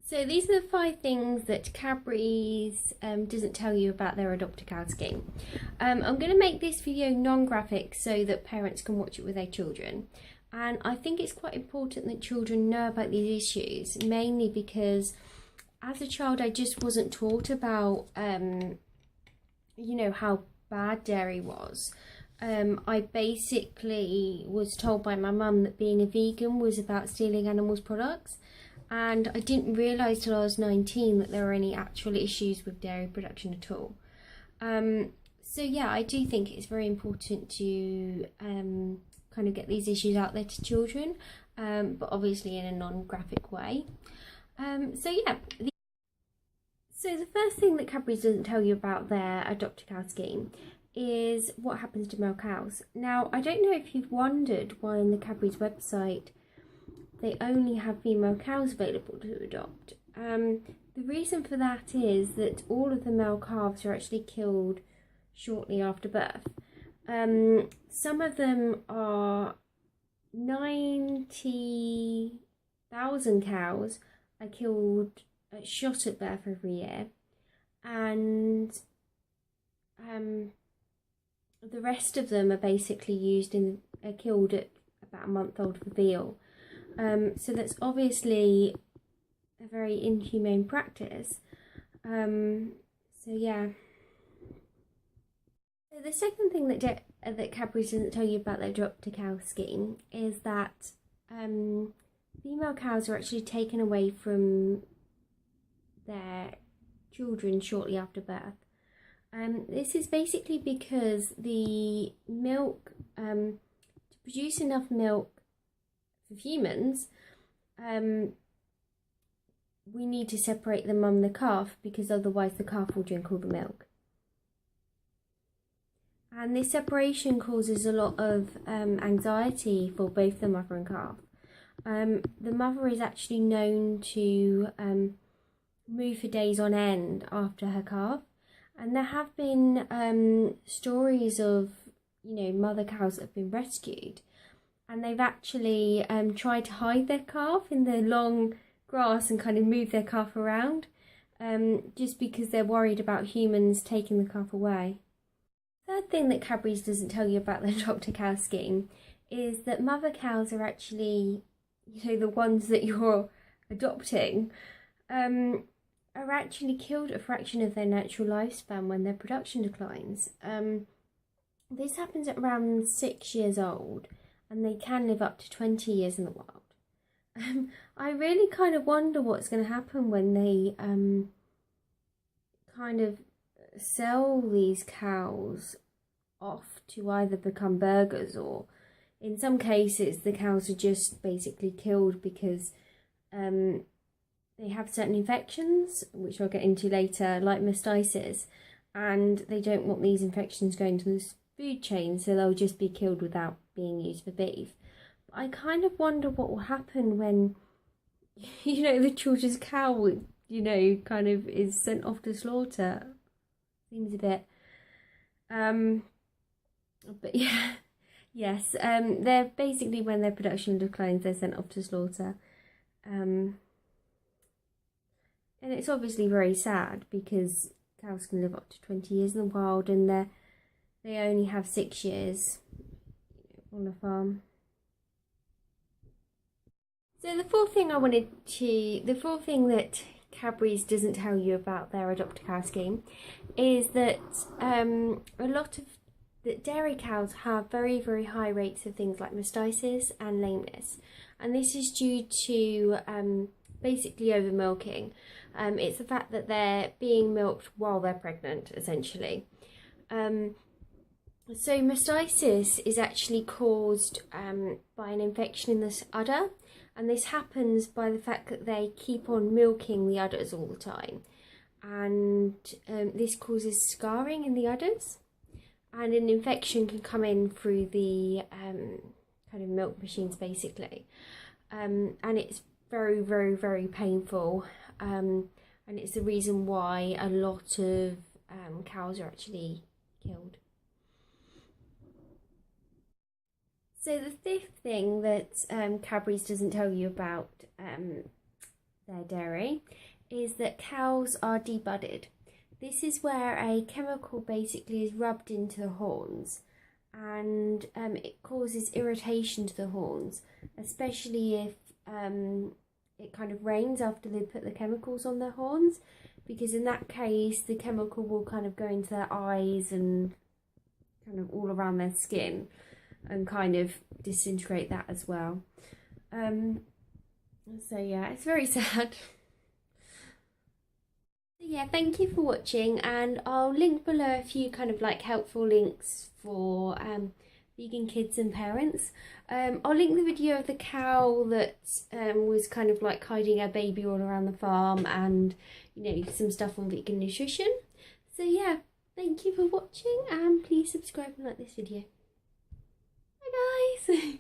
So these are the 5 things that Cadbury's doesn't tell you about their Adopt-a-Cow scheme. I'm going to make this video non-graphic so that parents can watch it with their children. And I think it's quite important that children know about these issues, mainly because as a child I just wasn't taught about, how bad dairy was. I basically was told by my mum that being a vegan was about stealing animals' products. And I didn't realise till I was 19 that there were any actual issues with dairy production at all. So yeah, I do think it's very important to kind of get these issues out there to children, but obviously in a non-graphic way. So the first thing that Cadbury's doesn't tell you about their Adopt-a-Cow scheme is what happens to male cows. Now, I don't know if you've wondered why on the Cadbury's website they only have female cows available to adopt. The reason for that is that all of the male calves are actually killed shortly after birth. Some of them are 90,000 cows are killed, shot at birth every year, and the rest of them are basically killed at about a month old for veal. So that's obviously a very inhumane practice. So yeah. So the second thing that Cadbury's doesn't tell you about their Adopt-a-Cow scheme is that female cows are actually taken away from their children shortly after birth. This is basically because the milk, to produce enough milk for humans, we need to separate the mum and the calf, because otherwise the calf will drink all the milk. And this separation causes a lot of anxiety for both the mother and calf. The mother is actually known to move for days on end after her calf, and there have been stories of mother cows that have been rescued, and they've actually tried to hide their calf in the long grass and kind of move their calf around, just because they're worried about humans taking the calf away. Third thing that Cadbury's doesn't tell you about the Adopt-a-Cow scheme is that mother cows are actually, the ones that you're adopting, are actually killed a fraction of their natural lifespan when their production declines. This happens at around 6 years old, and they can live up to 20 years in the wild. I really kind of wonder what's going to happen when they kind of sell these cows off to either become burgers, or in some cases the cows are just basically killed because they have certain infections, which I'll get into later, like mastitis, and they don't want these infections going to the food chain, so they'll just be killed without being used for beef. But I kind of wonder what will happen when, the children's cow, kind of is sent off to slaughter. Seems a bit, but yeah, yes, they're basically, when their production declines, they're sent off to slaughter. And it's obviously very sad because cows can live up to 20 years in the wild, and they only have 6 years on a farm. So the fourth thing that Cadbury's doesn't tell you about their Adopt-a-Cow scheme is that that dairy cows have very, very high rates of things like mastitis and lameness, and this is due to basically over milking. It's the fact that they're being milked while they're pregnant, essentially. So mastitis is actually caused by an infection in the udder, and this happens by the fact that they keep on milking the udders all the time, and this causes scarring in the udders, and an infection can come in through the kind of milk machines, basically, and it's very, very, very painful, and it's the reason why a lot of cows are actually killed. So the fifth thing that Cadbury's doesn't tell you about their dairy is that cows are debudded. This is where a chemical basically is rubbed into the horns, and it causes irritation to the horns, especially if it kind of rains after they put the chemicals on their horns, because in that case the chemical will kind of go into their eyes and kind of all around their skin and kind of disintegrate that as well. So yeah, it's very sad. So yeah, thank you for watching, and I'll link below a few kind of like helpful links for vegan kids and parents. I'll link the video of the cow that was kind of like hiding her baby all around the farm, and you know, some stuff on vegan nutrition. So yeah, thank you for watching, and please subscribe and like this video. Bye guys.